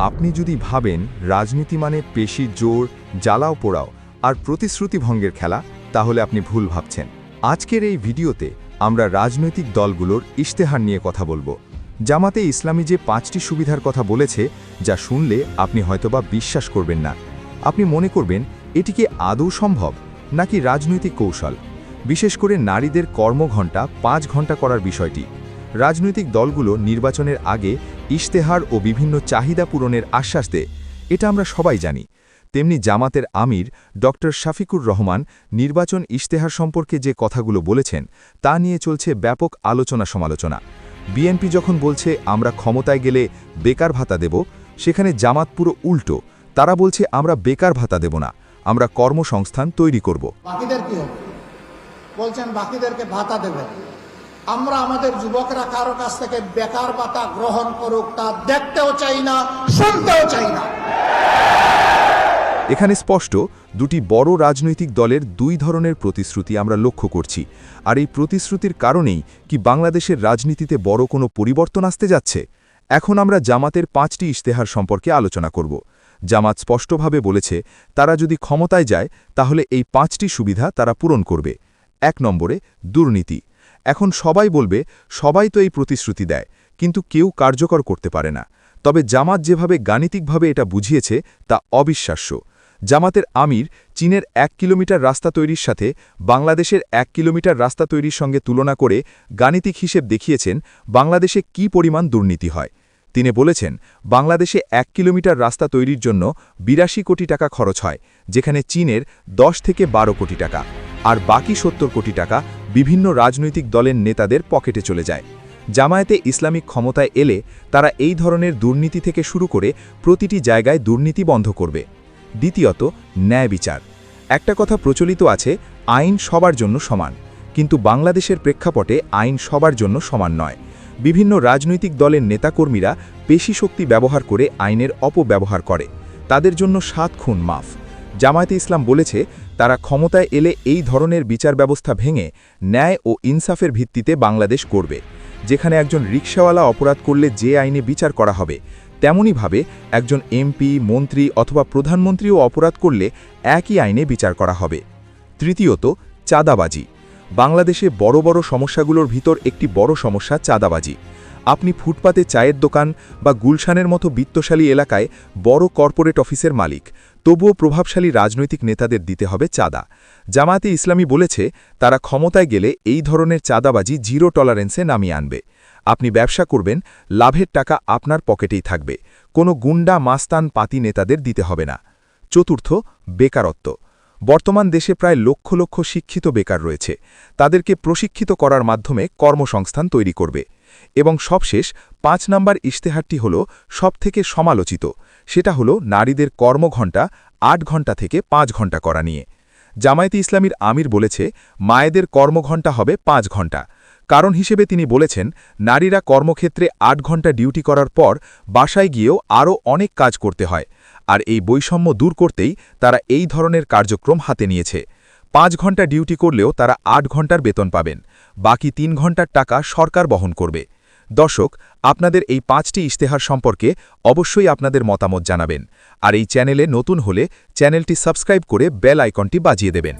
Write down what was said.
আপনি যদি ভাবেন রাজনীতি মানে পেশির জোর, জ্বালাও পোড়াও আর প্রতিশ্রুতি ভঙ্গের খেলা, তাহলে আপনি ভুল ভাবছেন। আজকের এই ভিডিওতে আমরা রাজনৈতিক দলগুলোর ইশতেহার নিয়ে কথা বলবো। জামাতে ইসলামী যে 5টি সুবিধার কথা বলেছে, যা শুনলে আপনি হয়তোবা বিশ্বাস করবেন না। আপনি মনে করবেন এটি কি আদৌ সম্ভব, নাকি রাজনৈতিক কৌশল? বিশেষ করে নারীদের কর্মঘণ্টা 5 ঘন্টা করার বিষয়টি। রাজনৈতিক দলগুলো নির্বাচনের আগে ইশতেহার ও বিভিন্ন চাহিদা পূরণের আশ্বাস দেয়, এটা আমরা সবাই জানি। তেমনি জামাতের আমির ডক্টর শফিকুর রহমান নির্বাচন ইশতেহার সম্পর্কে যে কথাগুলো বলেছেন, তা নিয়ে চলছে ব্যাপক আলোচনা সমালোচনা। বিএনপি যখন বলছে আমরা ক্ষমতায় গেলে বেকার ভাতা দেব, সেখানে জামাত পুরো উল্টো। তারা বলছে আমরা বেকার ভাতা দেব না, আমরা কর্মসংস্থান তৈরি করব। বাকিদের কি হবে? বলছেন বাকিদেরকে ভাতা দেবেন। আমরা আমাদের যুবকরা কারো কাছ থেকে বেকার ভাতা গ্রহণ করুক তা দেখতেও চাই না, শুনতেও চাই না। এখানে স্পষ্ট দুটি বড় রাজনৈতিক দলের দুই ধরনের প্রতিশ্রুতি আমরা লক্ষ্য করছি। আর এই প্রতিশ্রুতির কারণেই কি বাংলাদেশের রাজনীতিতে বড় কোনো পরিবর্তন আসতে যাচ্ছে? এখন আমরা জামাতের 5টি ইশতেহার সম্পর্কে আলোচনা করব। জামাত স্পষ্টভাবে বলেছে, তারা যদি ক্ষমতায় যায় তাহলে এই 5টি সুবিধা তারা পূরণ করবে। 1 নম্বরে দুর্নীতি। এখন সবাই বলবে, সবাই তো এই প্রতিশ্রুতি দেয়, কিন্তু কেউ কার্যকর করতে পারে না। তবে জামাত যেভাবে গাণিতিকভাবে এটা বুঝিয়েছে তা অবিশ্বাস্য। জামাতের আমির চীনের 1 কিলোমিটার রাস্তা তৈরির সাথে বাংলাদেশের 1 কিলোমিটার রাস্তা তৈরির সঙ্গে তুলনা করে গাণিতিক হিসেব দেখিয়েছেন বাংলাদেশে কি পরিমাণ দুর্নীতি হয়। তিনি বলেছেন, বাংলাদেশে 1 কিলোমিটার রাস্তা তৈরির জন্য 82 কোটি টাকা খরচ হয়, যেখানে চীনের 10 থেকে 12 কোটি টাকা, আর বাকি 70 কোটি টাকা বিভিন্ন রাজনৈতিক দলের নেতাদের পকেটে চলে যায়। জামায়াতে ইসলামিক ক্ষমতায় এলে তারা এই ধরনের দুর্নীতি থেকে শুরু করে প্রতিটি জায়গায় দুর্নীতি বন্ধ করবে। দ্বিতীয়ত, ন্যায় বিচার। একটা কথা প্রচলিত আছে, আইন সবার জন্য সমান, কিন্তু বাংলাদেশের প্রেক্ষাপটে আইন সবার জন্য সমান নয়। বিভিন্ন রাজনৈতিক দলের নেতাকর্মীরা পেশি শক্তি ব্যবহার করে আইনের অপব্যবহার করে, তাদের জন্য 7 খুন মাফ। জামায়াতে ইসলাম বলেছে, তারা ক্ষমতায় এলে এই ধরনের বিচার ব্যবস্থা ভেঙে ন্যায় ও ইনসাফের ভিত্তিতে বাংলাদেশ করবে। যেখানে একজন রিকশাওয়ালা অপরাধ করলে যে আইনে বিচার করা হবে, তেমনইভাবে একজন এমপি, মন্ত্রী অথবা প্রধানমন্ত্রীও অপরাধ করলে একই আইনে বিচার করা হবে। তৃতীয়ত, চাঁদাবাজি। বাংলাদেশে বড় বড় সমস্যাগুলোর ভিতর একটি বড় সমস্যা চাঁদাবাজি। আপনি ফুটপাতে চায়ের দোকান বা গুলশানের মতো বিত্তশালী এলাকায় বড় কর্পোরেট অফিসের মালিক, তবুও প্রভাবশালী রাজনৈতিক নেতাদের দিতে হবে চাঁদা। জামায়াতে ইসলামী বলেছে, তারা ক্ষমতায় গেলে এই ধরনের চাঁদাবাজি 0 টলারেন্সে নামিয়ে আনবে। আপনি ব্যবসা করবেন, লাভের টাকা আপনার পকেটেই থাকবে, কোনো গুন্ডা মাস্তান পাতি নেতাদের দিতে হবে না। চতুর্থ, বেকারত্ব। বর্তমান দেশে প্রায় লক্ষ লক্ষ শিক্ষিত বেকার রয়েছে, তাদেরকে প্রশিক্ষিত করার মাধ্যমে কর্মসংস্থান তৈরি করবে। এবং সবশেষ 5 নম্বর ইশতেহারটি হল সবথেকে সমালোচিত, সেটা হলো নারীদের কর্মঘণ্টা 8 ঘণ্টা থেকে 5 ঘণ্টা করা নিয়ে। জামায়াতে ইসলামীর আমির বলেছে, মায়েদের কর্মঘণ্টা হবে 5 ঘণ্টা। কারণ হিসেবে তিনি বলেছেন, নারীরা কর্মক্ষেত্রে 8 ঘণ্টা ডিউটি করার পর বাসায় গিয়েও আরও অনেক কাজ করতে হয়, আর এই বৈষম্য দূর করতেই তারা এই ধরনের কার্যক্রম হাতে নিয়েছে। 5 ঘণ্টা ডিউটি করলেও তারা 8 ঘণ্টার বেতন পাবেন, বাকি 3 ঘণ্টার টাকা সরকার বহন করবে। দর্শক, আপনাদের এই 5টি ইশতেহার সম্পর্কে অবশ্যই আপনাদের মতামত জানাবেন, আর এই চ্যানেলে নতুন হলে চ্যানেলটি সাবস্ক্রাইব করে বেল আইকনটি বাজিয়ে দেবেন।